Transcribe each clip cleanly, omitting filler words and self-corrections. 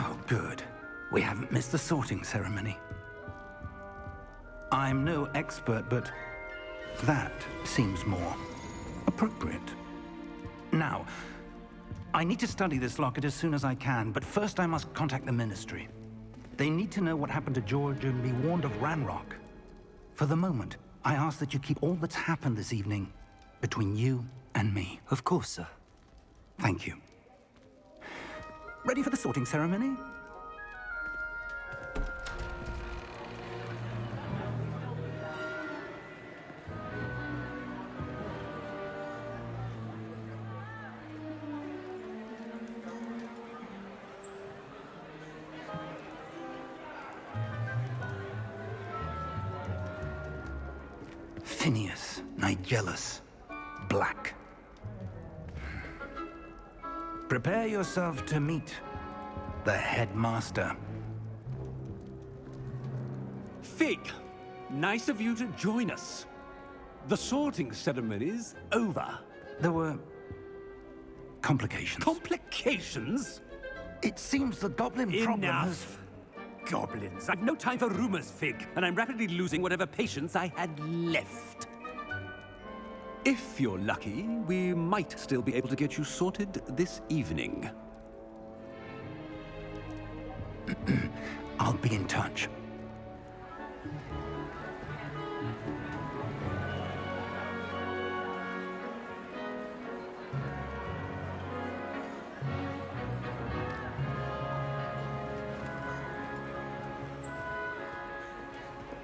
Oh, good. We haven't missed the sorting ceremony. I'm no expert, but that seems more appropriate. Now, I need to study this locket as soon as I can, but first I must contact the Ministry. They need to know what happened to George and be warned of Ranrock. For the moment, I ask that you keep all that's happened this evening between you and me. Of course, sir. Thank you. Ready for the sorting ceremony? Phineas, Nigellus, Black. Prepare yourself to meet the headmaster. Fig, nice of you to join us. The sorting ceremony's over. There were complications. Complications? It seems the goblin problem has... Enough. Goblins. I've no time for rumors, Fig, and I'm rapidly losing whatever patience I had left. If you're lucky, we might still be able to get you sorted this evening. I'll be in touch.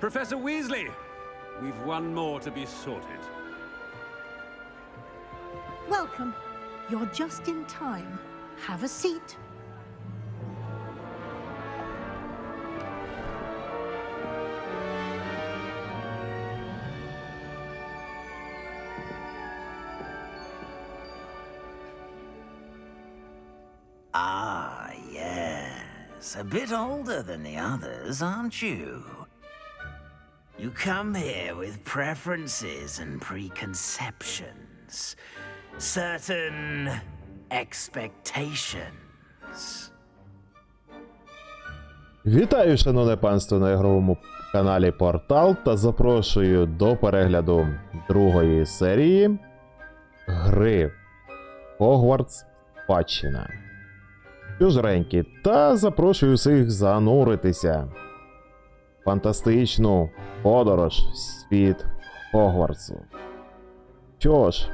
Professor Weasley, we've one more to be sorted. Welcome. You're just in time. Have a seat. Ah, yes. A bit older than the others, aren't you? You come here with preferences and preconceptions. Certain expectations. Вітаю, шановне панство, на ігровому каналі Портал та запрошую до перегляду другої серії гри Хогвартс Спадщина. Чужренькі, та запрошую всіх зануритися в фантастичну подорож в світ Хогвартсу. Що ж,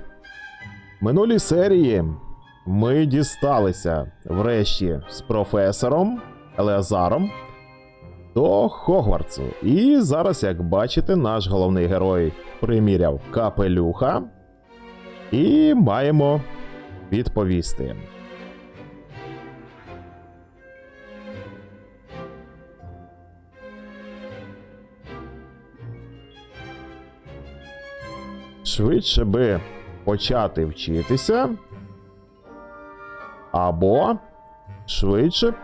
в минулій серії ми дісталися врешті з професором Елеазаром до Хогвартсу. І зараз, як бачите, наш головний герой приміряв капелюха і маємо відповісти. Швидше би почати вчитися, або швидше б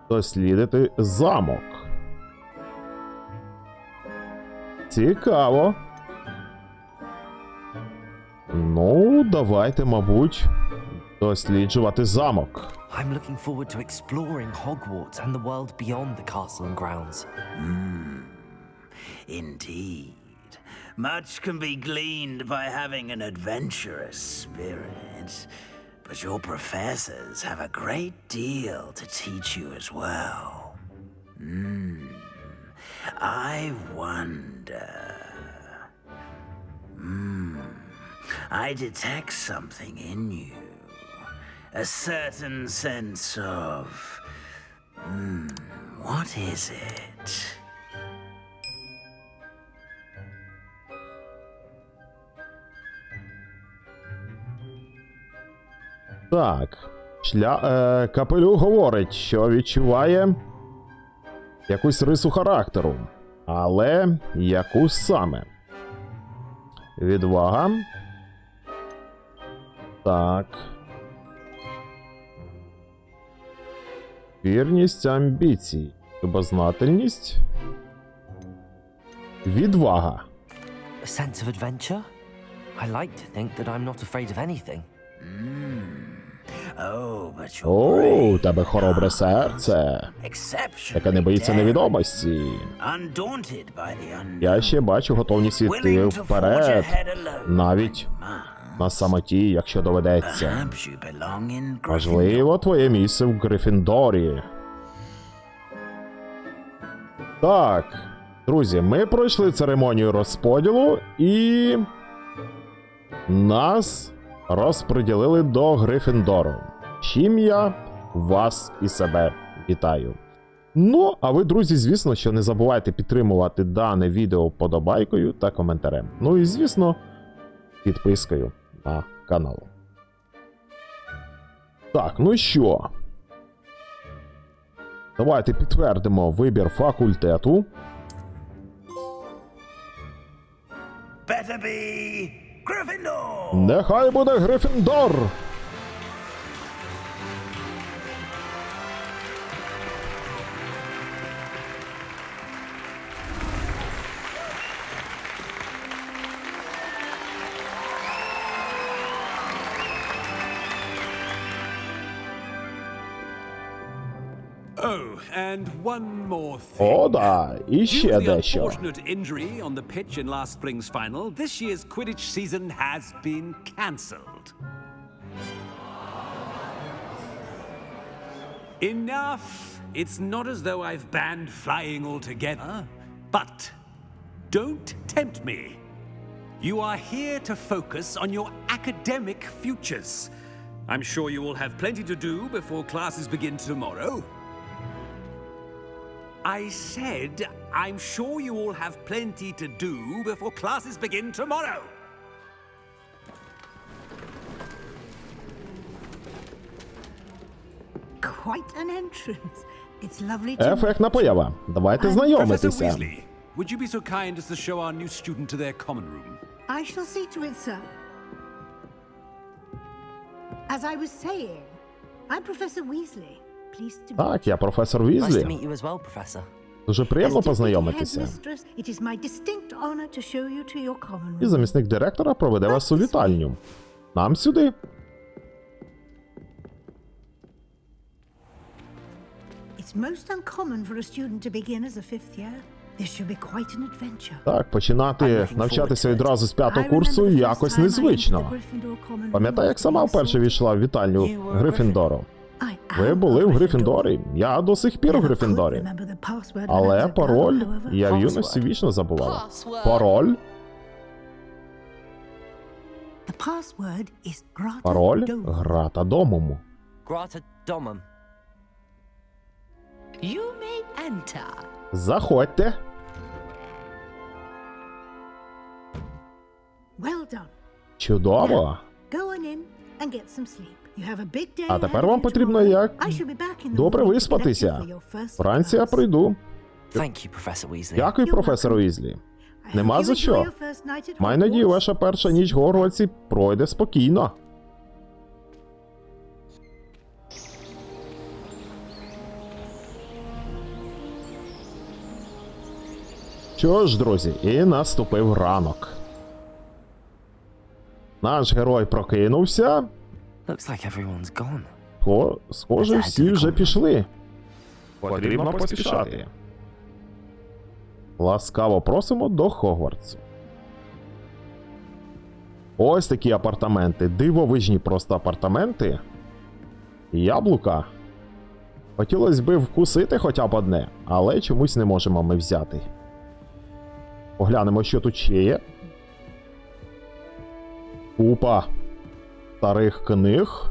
дослідити замок. Цікаво. Ну, давайте, мабуть, досліджувати замок. I'm looking forward to exploring Hogwarts and the world beyond the castle and grounds. Indeed. Much can be gleaned by having an adventurous spirit, but your professors have a great deal to teach you as well. I wonder... I detect something in you. A certain sense of... what is it? Так, капелюх говорить, що відчуває якусь рису характеру. Але яку саме? Відвага. Так. Вірність, амбіції. Любознательність. Відвага. A sense of adventure? I like to think that I'm not afraid of anything. Oh, but you're О, brave. у тебе хоробре серце, яке не боїться Exceptionally невідомості. undaunted by the unknown. Я ще бачу готовність іти Willing to forge вперед, ahead alone. навіть на самоті, якщо доведеться. Perhaps you belong in Gryffindor. Можливо, твоє місце в Гриффіндорі. Так, друзі, ми пройшли церемонію розподілу і нас розподілили до Гриффіндору. Чим я вас і себе вітаю. Ну, а ви, друзі, звісно, що не забувайте підтримувати дане відео вподобайкою та коментарем. Ну і, звісно, підпискою на канал. Так, ну що? Давайте підтвердимо вибір факультету. Better be Gryffindor. Нехай буде Гриффіндор! Oh, and one more thing. О, да, і Due ще to the дещо. unfortunate injury on the pitch in last spring's final, this year's Quidditch season has been cancelled. Enough! It's not as though I've banned flying altogether, but don't tempt me. You are here to focus on your academic futures. I'm sure you will have plenty to do before classes begin tomorrow. I said, I'm sure you all have plenty to do before classes begin tomorrow. Quite an entrance. It's lovely to Ефектна поява. Давайте Professor знайомитися. Weasley, would you be so kind as to show our new student to their common room? I shall see to it, sir. As I was saying, I'm Professor Weasley. Pleased to meet Так, я професор Nice to Візлі. meet you as well, Professor. Дуже приємно As deputy познайомитися. headmistress, it is my distinct honor to show you to your common І room. замісник директора проведе вас у вітальню. Нам сюди. It's most uncommon for a student to begin as a fifth year. This should be quite an adventure. Так, починати навчатися відразу з п'ятого курсу якось незвично. Пам'ятаю, як сама вперше війшла в вітальню Гриффіндору. Ви були в Гриффіндорі. Я до сих пір в Гриффіндорі. Але пароль я в юності вічно забувала. Пароль? Пароль Грата Домому. Grata Domum. You may enter. Заходьте. Well done. Чудово. Go on in and get some sleep. You have a big day А ahead тепер of вам you потрібно tomorrow. як I shall be back in the добре morning to collect you виспатися. for your first Вранці я class. прийду. Thank you, Professor Weasley. Дякую, професору Ізлі. I hope Нема you за enjoy що. your first night at Маю надію, Hogwarts. ваша перша ніч в Хогвартсі пройде спокійно. Що ж, друзі, і наступив ранок. Наш герой прокинувся. Looks like everyone's gone. Схоже, всі вже пішли. Потрібно поспішати. Ласкаво просимо до Хогвартсу. Ось такі апартаменти. Дивовижні просто апартаменти. Яблука. Хотілося б вкусити хоча б одне, але чомусь не можемо ми взяти. Поглянемо, що тут ще є. Купа старих книг.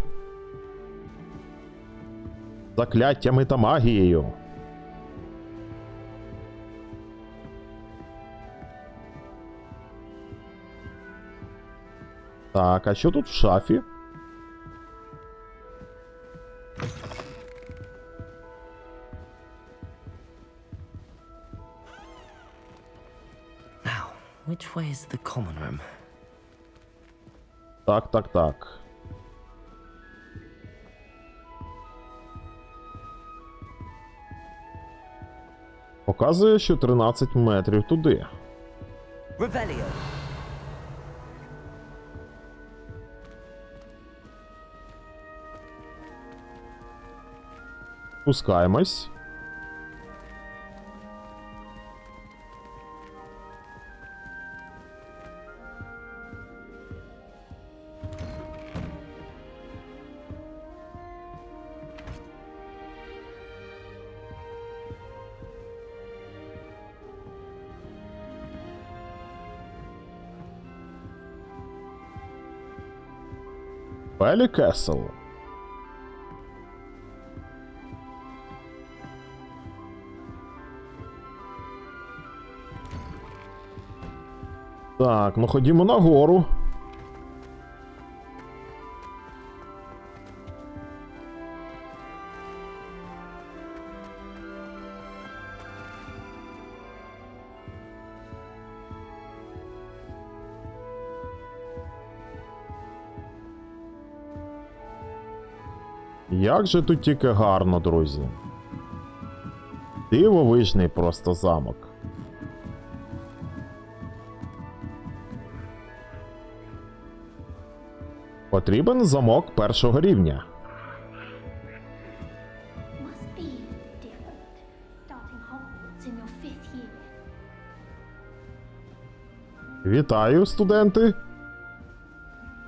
Закляттями та магією. Так, а що тут в шафі? Now, which way is the common room? Так, так, так. Показує, що 13 метрів туди. Revelio. Спускаємось. Белі Кесл. Так, ну ходімо нагору. Як же тут тільки гарно, друзі. Дивовижний просто замок. Потрібен замок першого рівня. Must be different, starting Hogwarts in your 5th year. Вітаю, студенти.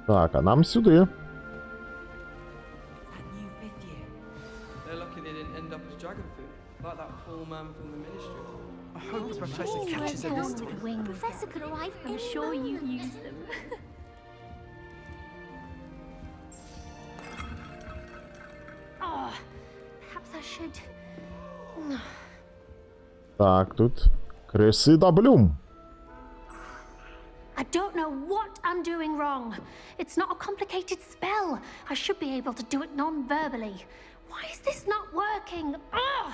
Так, а нам сюди. That new 5th year. They're lucky they didn't end up as dragon food, like that poor man from the ministry. I hope the professor catches her this time. Professor could arrive. I'm sure you used them. Oh, perhaps I should. Так, тут Кресида Блюм. I don't know what I'm doing wrong. It's not a complicated spell. I should be able to do it non-verbally. Why is this not working? Ah!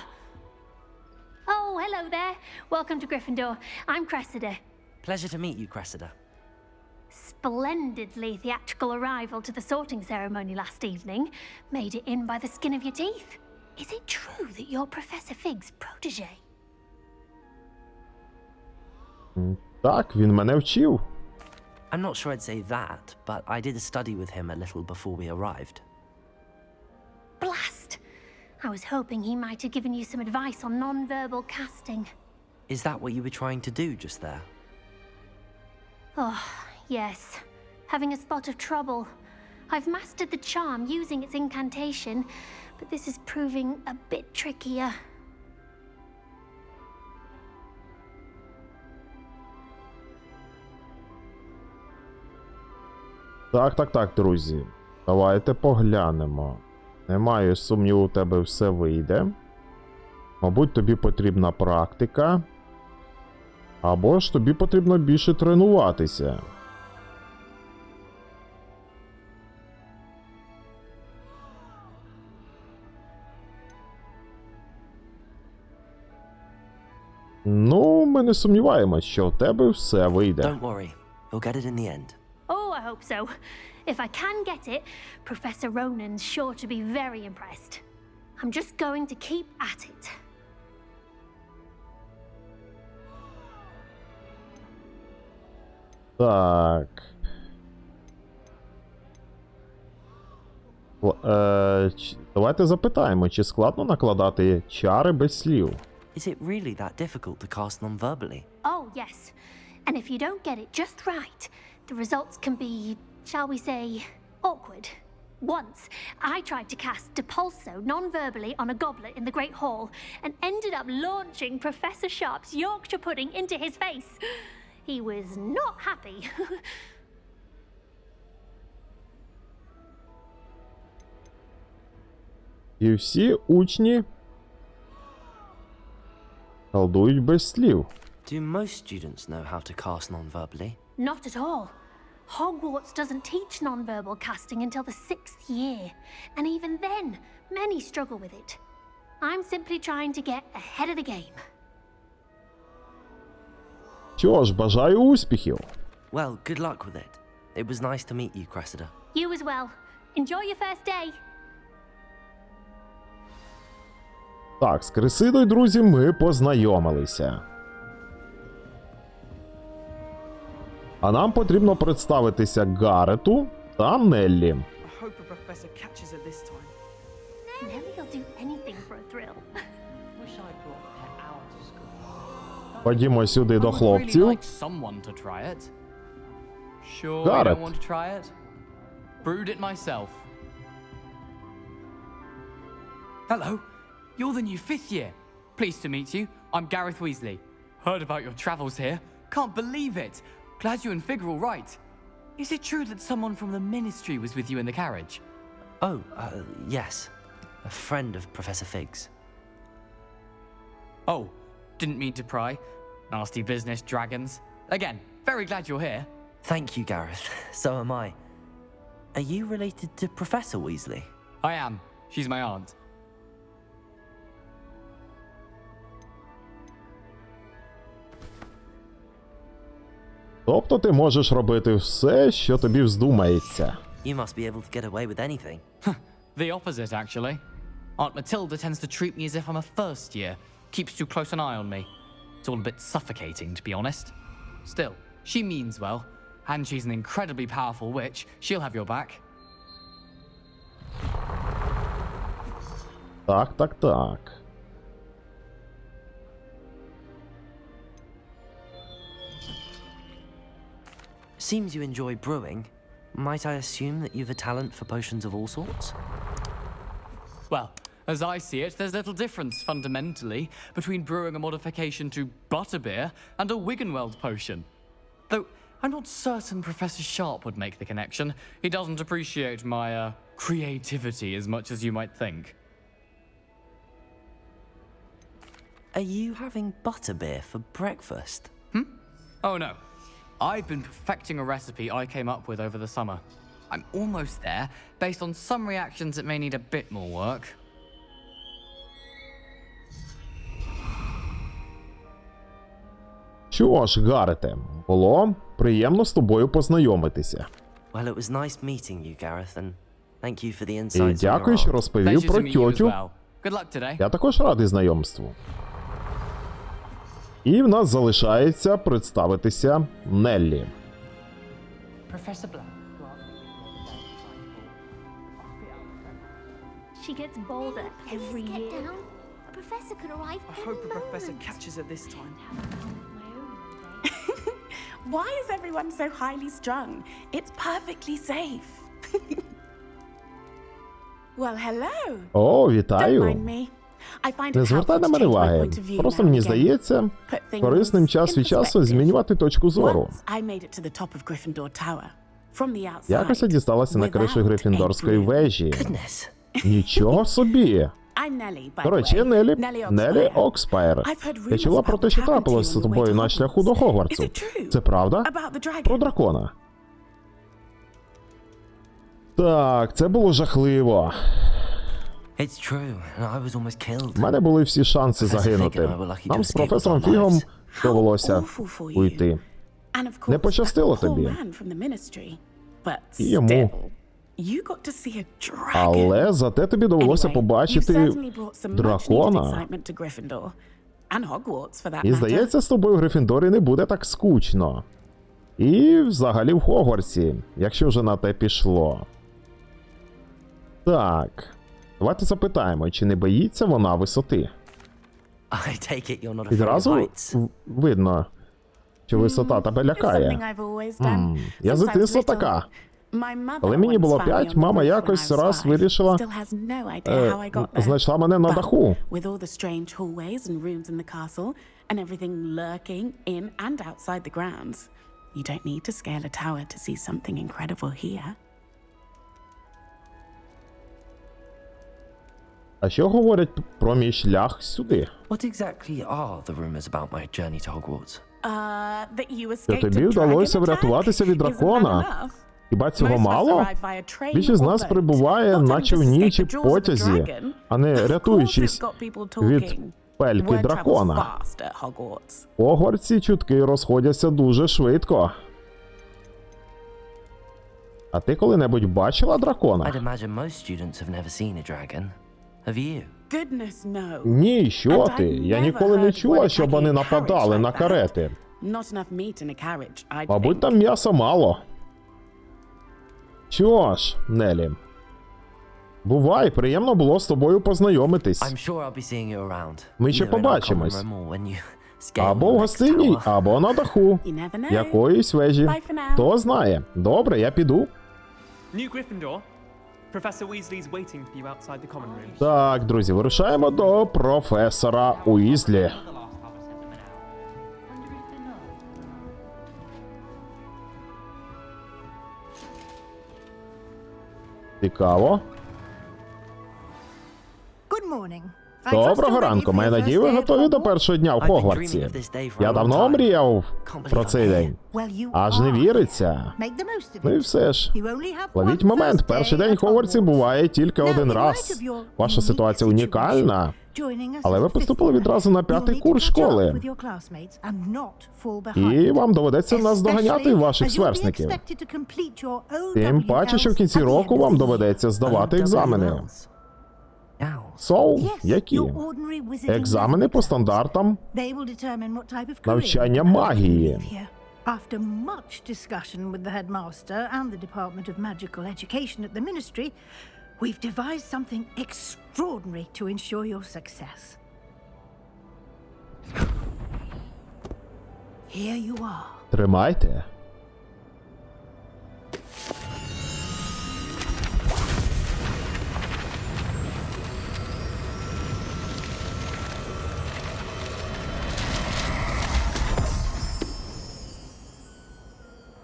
Oh, hello there. Welcome to Gryffindor. I'm Cressida. Pleasure to meet you, Cressida. Splendidly theatrical arrival to the sorting ceremony last evening. Made it in by the skin of your teeth. Is it true that you're Professor Fig's protege? Так, він мене вчив. I'm not sure I'd say that, but I did study with him a little before we arrived. Blast! I was hoping he might have given you some advice on non-verbal casting. Is that what you were trying to do just there? Oh, yes. Having a spot of trouble. I've mastered the charm using its incantation, but this is proving a bit trickier. Так, друзі. Давайте поглянемо. Немає сумніву, у тебе все вийде. Мабуть, тобі потрібна практика. Або ж тобі потрібно більше тренуватися. Ну, ми не сумніваємось, що у тебе все вийде. Don't worry, you'll get it in the end. Oh, I hope so. If I can get it, Professor Ronan's sure to be very impressed. I'm just going to keep at it. Так. Давайте запитаємо, чи складно накладати чари без слів. Is it really that difficult to cast non-verbally? Oh, yes. And if you don't get it just right, the results can be, shall we say, awkward. Once, I tried to cast Depulso non-verbally on a goblet in the Great Hall and ended up launching Professor Sharp's Yorkshire pudding into his face. He was not happy. І всі учні колдують без слів. Do most students know how to cast non-verbally? Not at all. Hogwarts doesn't teach non-verbal casting until the 6th year, and even then, many struggle with it. I'm simply trying to get ahead of the game. Що ж, бажаю успіхів. Well, good luck with it. It was nice to meet you, Cressida. You as well. Enjoy your first day. Так, з Кресидою, друзі, ми познайомилися. А нам потрібно представитися Гаррету та Неллі. I hope the professor catches her this time. Nelly'll do anything for a thrill. Wish I brought Pet Owl to school. Ходімо сюди до I would really хлопців. like someone to try it. Sure, you Garrett. don't want to try it? Brewed it myself. Hello, you're the new 5th year. Pleased to meet you. I'm Gareth Weasley. Heard about your travels here. Can't believe it. Glad you and Fig are all right. Is it true that someone from the Ministry was with you in the carriage? Oh, yes. A friend of Professor Fig's. Oh, didn't mean to pry. Nasty business, dragons. Again, very glad you're here. Thank you, Gareth. So am I. Are you related to Professor Weasley? I am. She's my aunt. Тобто ти можеш робити все, що тобі вздумається. You must be able to get away with anything. The opposite, actually. Aunt Matilda tends to treat me as if I'm a first year. Keeps too close an eye on me. It's all a bit suffocating, to be honest. Still, she means well. And she's an incredibly powerful witch. She'll have your back. Так. Seems you enjoy brewing. Might I assume that you've a talent for potions of all sorts? Well, as I see it, there's little difference, fundamentally, between brewing a modification to butterbeer and a Wiggenweld potion. Though, I'm not certain Professor Sharp would make the connection. He doesn't appreciate my, creativity as much as you might think. Are you having butterbeer for breakfast? Oh no. I've been perfecting a recipe I came up with over the summer. I'm almost there. Based on some reactions, it may need a bit more work. Що ж, Гарете, було приємно з тобою познайомитися. Well, it was nice meeting you, Gareth, and thank you for the І insights on your дякую, що art. розповів Pleasure про to meet you as тьотю. well. Good luck today. Я також радий знайомству. І в нас залишається представитися Неллі. Professor Black. She gets bolder every Get year. down. A professor could arrive I in hope a the professor moment. catches her this time. Why is everyone so highly strung? It's perfectly safe. Well, hello. О, Don't вітаю. mind me. I find Не it звертай helpful на to мене change my уваги. point of view Просто now мені and again. здається, Put things корисним час in від часу perspective. змінювати точку зору. Once I made it to the top of Gryffindor Tower. From the outside. Якось я дісталася на кришу without Грифіндорської a broom. вежі. Goodness. Нічого собі. I'm Nelly, by До the речі, way. Неллі Oxfire. Окспайр. I've heard Я чула rumors про about те, що what happened трапилось to з you on the way тобою to на шляху до Hogwarts. Хогвартсу. Is it true? Це правда? About the dragon. Про дракона. Так, це було жахливо. It's true, and I was almost killed. У мене були всі шанси Professor Fig загинути. and I were lucky to Нам з escape професором with our Фігом lives. довелося Awful for you. уйти. And of Не course, пощастило that poor тобі. man from the ministry. But І йому. still, you got to see a dragon. Але зате тобі довелося Anyway, you've побачити certainly brought some much-needed дракона. excitement to Gryffindor. And Hogwarts, for that І matter. здається, з тобою в Грифіндорі не буде так скучно. І взагалі в Хогвартсі, якщо вже на те пішло. Так. Давайте запитаємо, чи не боїться вона висоти. I take it you're not afraid of Відразу heights. видно, що висота тебе It's something лякає. I've always done. Я з Since I was дитинства little. така. My mother Коли мені once було found me 5, on the мама roof when якось I was раз 5. вирішила, Still has no idea how I got there. знайшла мене на даху. With all the strange hallways and rooms in the castle, and everything lurking in and outside the grounds. You don't need to scale a tower to see something incredible here. А що говорять про мій шлях сюди? What exactly are the rumors about my journey to Hogwarts? That you Що escaped тобі a вдалося dragon врятуватися від attack? Isn't that дракона? enough? Хіба цього Most of us мало? arrive via train Більшість з or нас boat. прибуває Not на having to човні escape чи the jaws of a потязі, dragon. а не Of course рятуючись it's got people від talking. пельки Word travels дракона. fast at Hogwarts. У Хогвартсі чутки розходяться дуже швидко. А ти коли-небудь бачила I'd дракона? imagine most students have never seen a dragon. Have you? Goodness no. Ні, що And ти? I've Я never ніколи не heard чула, what щоб attacking вони a нападали carriage на like that. карети. Not enough meat in a carriage, I Мабуть, think. там м'яса мало. Що ж, Нелі, Бувай, приємно було з тобою познайомитись. I'm sure I'll be seeing you around. Ми ще Either in our common побачимось. room or when you scale Або the в next гостиній, tower. або на даху. You never know. Якоїсь вежі. Bye for now. Хто знає. Добре, я піду. New Gryffindor. Professor Weasley's waiting for you outside the common room. Так, друзі, вирушаємо до професора Уізлі. Цікаво. Good morning. Доброго ранку. Маю надію, ви готові до першого дня в Хогвартсі. Я давно мріяв про цей день. Аж не віриться. Ну і все ж. Ловіть момент. Перший день в Хогвартсі буває тільки один раз. Ваша ситуація унікальна. Але ви поступили відразу на 5-й курс школи. І вам доведеться наздоганяти ваших сверстників. Тим паче, що в кінці року вам доведеться здавати екзамени. Які? Екзамени по стандартам навчання магії. After much discussion with the headmaster and the Department of Magical Education at the Ministry, we've devised something extraordinary to ensure your success. Here you are. Тримайте.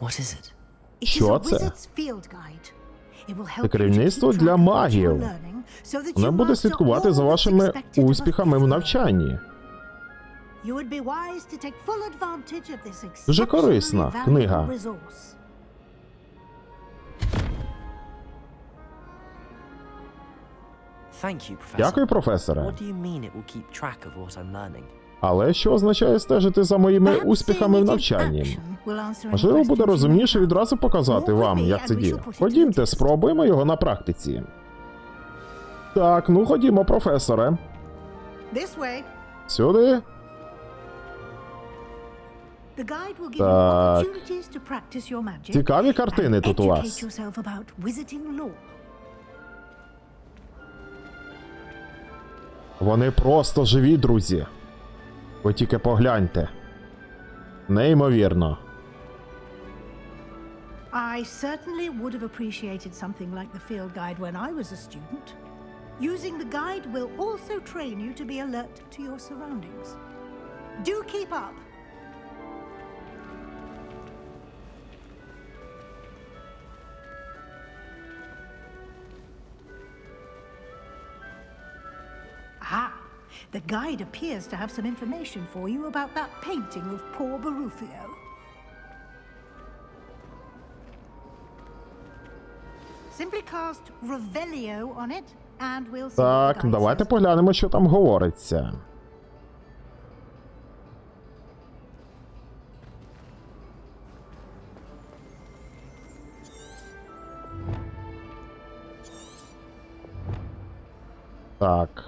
What is it? Що це? Це керівництво для магів. Воно буде слідкувати за вашими успіхами в навчанні. Дуже корисна книга. Thank you, Professor. Дякую, професоре. What do you mean it will keep track of what I'm learning? Але що означає стежити за моїми успіхами в навчанні? Можливо, буде розумніше відразу показати вам, як це діє. Ходімте, спробуємо його на практиці. Так, ну ходімо, професоре. Сюди. Так. Цікаві картини тут у вас. Вони просто живі, друзі. Ви тільки погляньте. Неймовірно. I certainly would have appreciated something like the field guide when I was a student. Using the guide will also train you to be alert to your surroundings. Do keep up. Ah, the guide appears to have some information for you about that painting of poor Barufio. Simply cast Revelio on it, and we'll see. Так, давайте поглянемо, що там говориться. Так.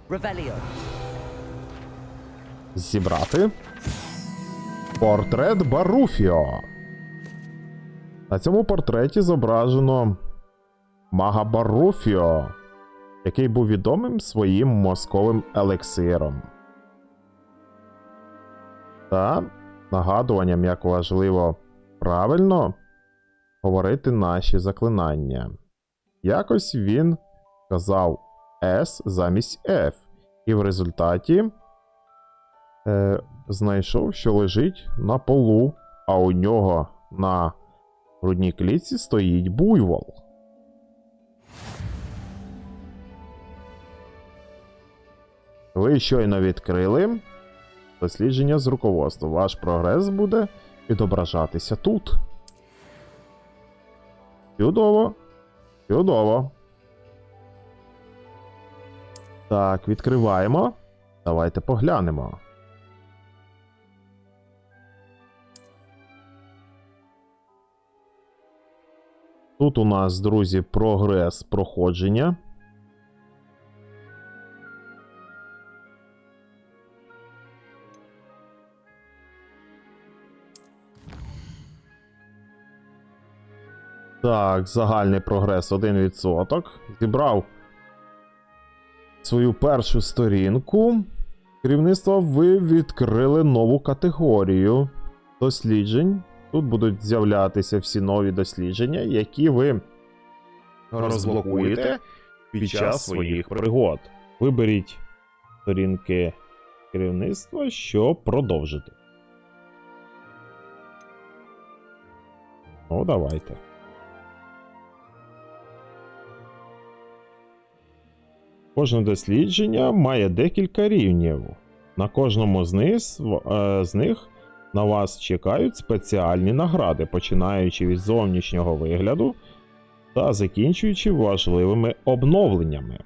Revelio. Зібрати. Портрет Баруфіо. На цьому портреті зображено мага Баруфіо, який був відомим своїм мозковим елексиром. Та нагадуванням, як важливо правильно говорити наші заклинання. Якось він сказав S замість F, і в результаті знайшов, що лежить на полу, а у нього на грудній клітці стоїть буйвол. Ви щойно відкрили дослідження з руководства. Ваш прогрес буде відображатися тут. Чудово. Чудово. Так, відкриваємо. Давайте поглянемо. Тут у нас, друзі, прогрес проходження. Так, загальний прогрес 1%. Зібрав свою першу сторінку. Керівництво, ви відкрили нову категорію досліджень. Тут будуть з'являтися всі нові дослідження, які ви розблокуєте під час своїх пригод. Виберіть сторінки керівництва, щоб продовжити. Ну, давайте. Кожне дослідження має декілька рівнів. На кожному з них на вас чекають спеціальні награди, починаючи від зовнішнього вигляду та закінчуючи важливими обновленнями.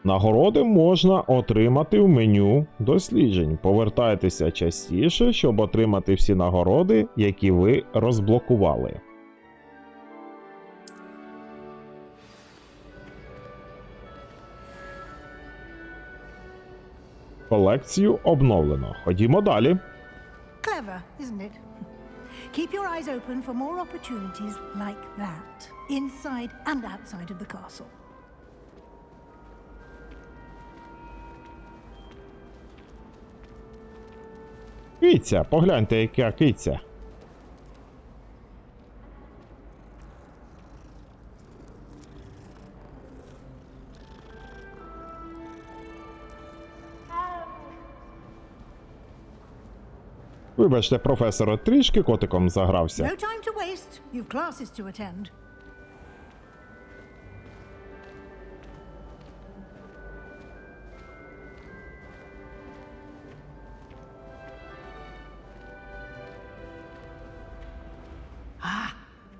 Нагороди можна отримати в меню досліджень. Повертайтеся частіше, щоб отримати всі нагороди, які ви розблокували. Колекцію обновлено. Ходімо далі. Clever, isn't it? Keep your eyes open for more opportunities like that, inside and outside of the castle. Киця, погляньте, яка киця. Вибачте, професоре, трішки котиком загрався. No time to waste. You've classes to attend.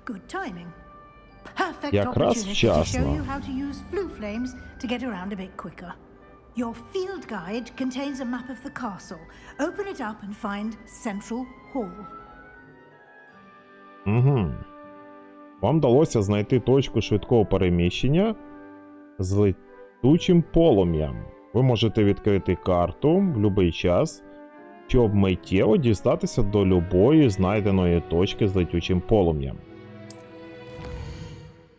Good timing. Perfect Якраз opportunity to вчасно. show you how to use flue flames to get around a bit quicker. Your field guide contains a map of the castle. Open it up and find Central Hall. Угу. Вам вдалося знайти точку швидкого переміщення з летучим полум'ям. Ви можете відкрити карту в будь-який час, щоб миттєво дістатися до любої знайденої точки з летючим полум'ям.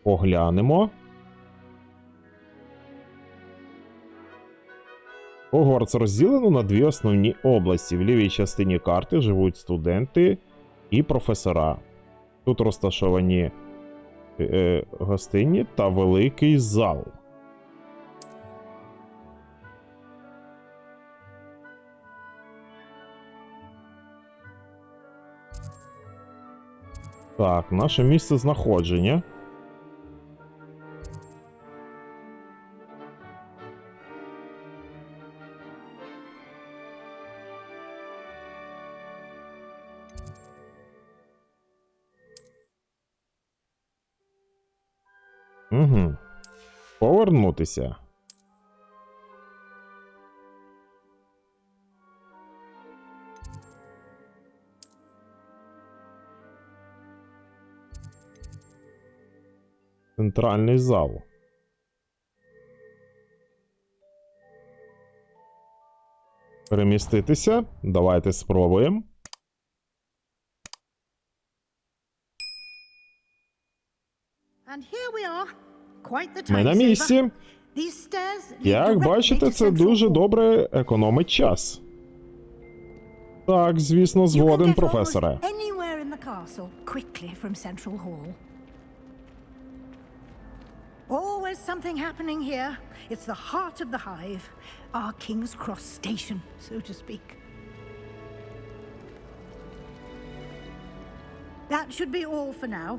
Поглянемо. Хогвартс розділено на дві основні області. В лівій частині карти живуть студенти і професора. Тут розташовані гостині та великий зал. Так, наше місце знаходження. Угу. Повернутися. Центральний зал. Переміститися. Давайте спробуємо. Ми на місці. Як бачите, це дуже добре економить час. Так, звісно, згоден, професоре. Always something happening here. It's the heart of the hive, our King's Cross station, so to speak. That should be all for now.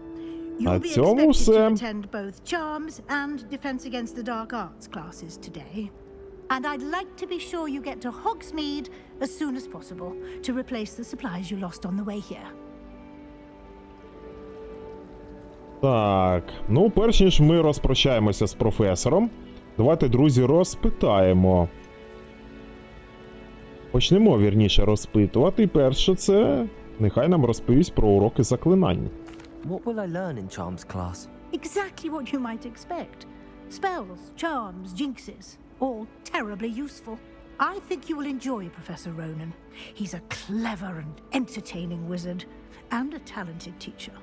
You'll be expected to attend both Charms and Defense Against the Dark Arts classes today. And I'd like to be sure you get to Hogsmeade as soon as possible to replace the supplies you lost on the way here. Так, ну перш ніж ми розпрощаємося з професором, давайте, друзі, розпитаємо. Почнемо, вірніше, розпитувати. Перше це, нехай нам розповість про уроки заклинань. What will I learn in Charms class? Exactly what you might expect. Spells, charms, jinxes, all terribly useful. I think you will enjoy Professor Ronan. He's a clever and entertaining wizard, and a talented teacher.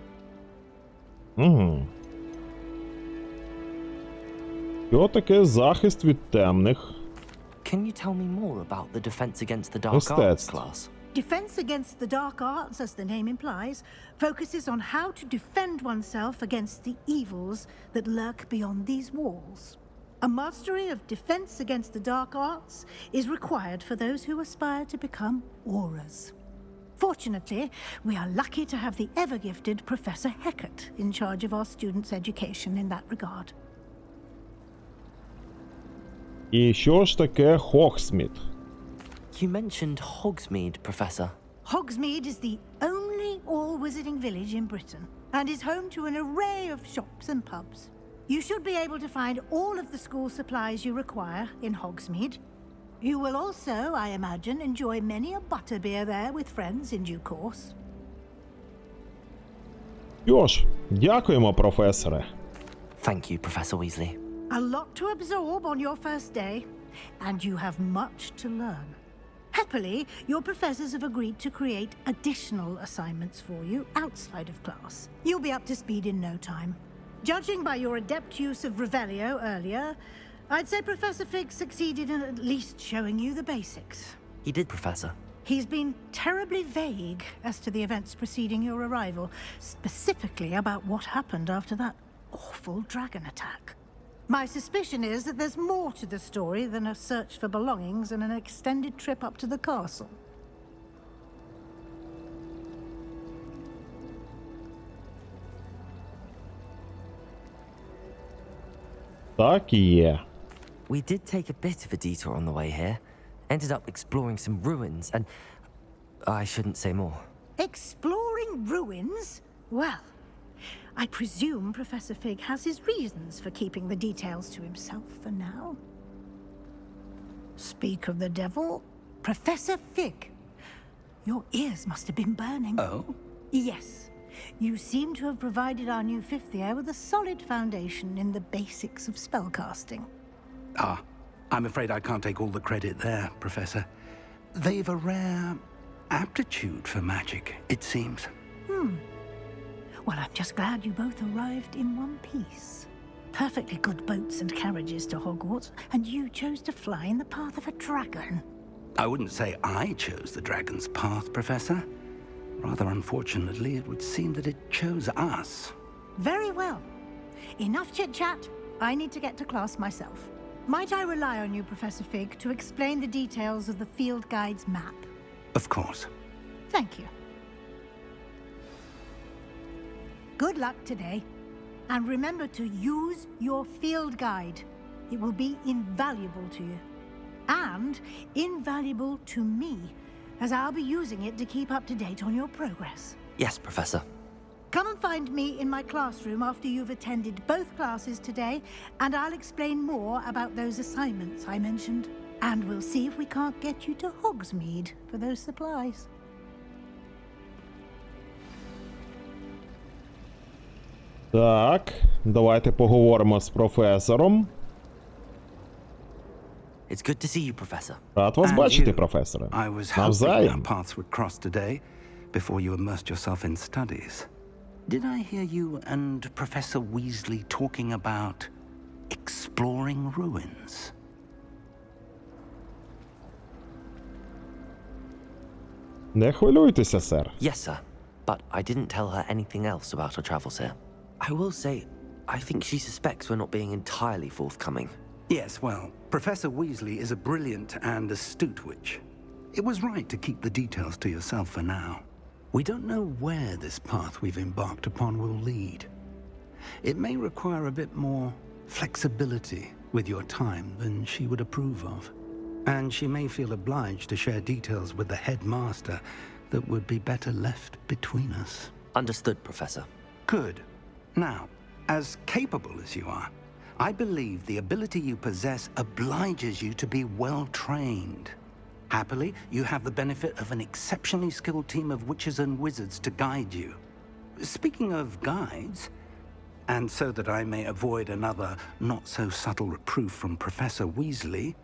Що таке захист від темних? Can you tell me more about the Defense Against the Dark Arts class? Defense Against the Dark Arts, as the name implies, focuses on how to defend oneself against the evils that lurk beyond these walls. A mastery of Defense Against the Dark Arts is required for those who aspire to become auras. Fortunately, we are lucky to have the ever-gifted Professor Hecat in charge of our students' education in that regard. І що ж таке Hogsmeade? You mentioned Hogsmeade, Professor. Hogsmeade is the only all-wizarding village in Britain, and is home to an array of shops and pubs. You should be able to find all of the school supplies you require in Hogsmeade. You will also, I imagine, enjoy many a butterbeer there with friends in due course. Що ж, дякуємо, професоре. Thank you, Professor Weasley. A lot to absorb on your first day, and you have much to learn. Happily, your professors have agreed to create additional assignments for you outside of class. You'll be up to speed in no time. Judging by your adept use of Revelio earlier, I'd say Professor Fig succeeded in at least showing you the basics. He did, Professor. He's been terribly vague as to the events preceding your arrival, specifically about what happened after that awful dragon attack. My suspicion is that there's more to the story than a search for belongings and an extended trip up to the castle. Так і є. We did take a bit of a detour on the way here. Ended up exploring some ruins and... I shouldn't say more. Exploring ruins? Well, I presume Professor Fig has his reasons for keeping the details to himself for now. Speak of the devil, Professor Fig. Your ears must have been burning. Oh? Yes. You seem to have provided our new fifth year with a solid foundation in the basics of spellcasting. Ah, I'm afraid I can't take all the credit there, Professor. They've a rare aptitude for magic, it seems. Well, I'm just glad you both arrived in one piece. Perfectly good boats and carriages to Hogwarts, and you chose to fly in the path of a dragon. I wouldn't say I chose the dragon's path, Professor. Rather unfortunately, it would seem that it chose us. Very well. Enough chit-chat. I need to get to class myself. Might I rely on you, Professor Fig, to explain the details of the field guide's map? Of course. Thank you. Good luck today. And remember to use your field guide. It will be invaluable to you. And invaluable to me, as I'll be using it to keep up to date on your progress. Yes, Professor. Come and find me in my classroom after you've attended both classes today, and I'll explain more about those assignments I mentioned. And we'll see if we can't get you to Hogsmeade for those supplies. Так, давайте поговоримо з професором. It's good to see you, Professor. Рад вас бачити, професоре. I was hoping our Навзаєм. paths would cross today before you immersed yourself in studies. Did I hear you and Professor Weasley talking about exploring ruins? Не хвилюйтеся, сер. Yes, sir. But I didn't tell her anything else about our travels here. I will say, I think she suspects we're not being entirely forthcoming. Yes, well, Professor Weasley is a brilliant and astute witch. It was right to keep the details to yourself for now. We don't know where this path we've embarked upon will lead. It may require a bit more flexibility with your time than she would approve of. And she may feel obliged to share details with the headmaster that would be better left between us. Understood, Professor. Good. Now, as capable as you are, I believe the ability you possess obliges you to be well-trained. Happily, you have the benefit of an exceptionally skilled team of witches and wizards to guide you. Speaking of guides, and so that I may avoid another not-so-subtle reproof from Professor Weasley,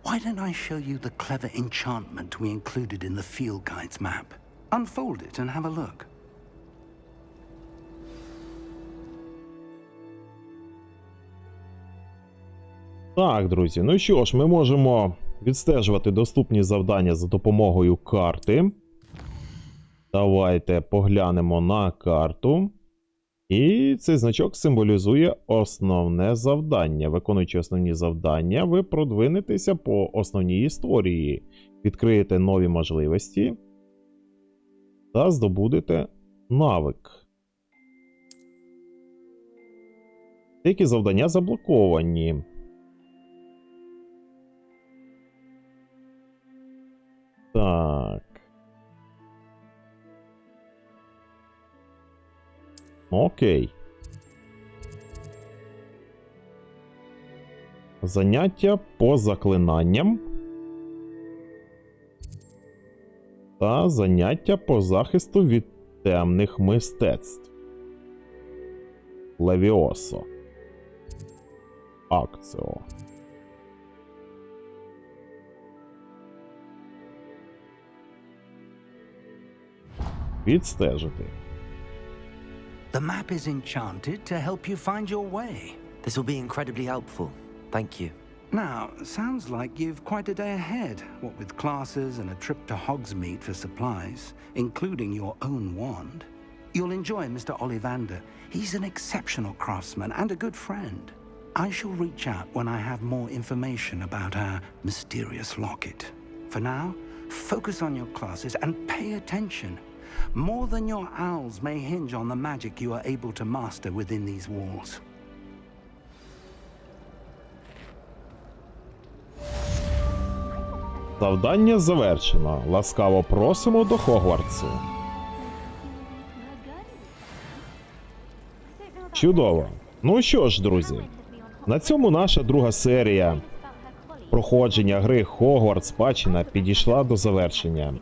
Why don't I show you the clever enchantment we included in the field guide's map? Unfold it and have a look. Так, друзі, ну що ж, ми можемо відстежувати доступні завдання за допомогою карти. Давайте поглянемо на карту. І цей значок символізує основне завдання. Виконуючи основні завдання, ви продвинетеся по основній історії, відкриєте нові можливості та здобудете навик. Деякі завдання заблоковані. Так. Окей. Заняття по заклинанням. Та заняття по захисту від темних мистецтв. Левіосо. Акціо. Відстежити. The map is enchanted to help you find your way. This will be incredibly helpful. Thank you. Now, sounds like you've quite a day ahead, what with classes and a trip to Hogsmeade for supplies, including your own wand. You'll enjoy Mr. Ollivander. He's an exceptional craftsman and a good friend. I shall reach out when I have more information about our mysterious locket. For now, focus on your classes and pay attention. More than your owls may hinge on the magic you are able to master within these walls. Завдання завершено. Ласкаво просимо до Хогвартсу. Чудово. Ну що ж, друзі, на цьому наша друга серія проходження гри Хогвартс Спадщина підійшла до завершення.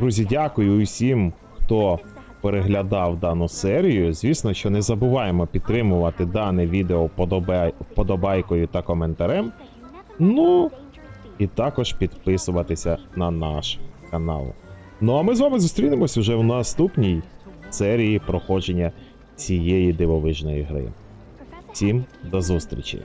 Друзі, дякую усім, хто переглядав дану серію. Звісно, що не забуваємо підтримувати дане відео вподобайкою та коментарем. Ну, і також підписуватися на наш канал. Ну а ми з вами зустрінемось уже в наступній серії проходження цієї дивовижної гри. Всім до зустрічі!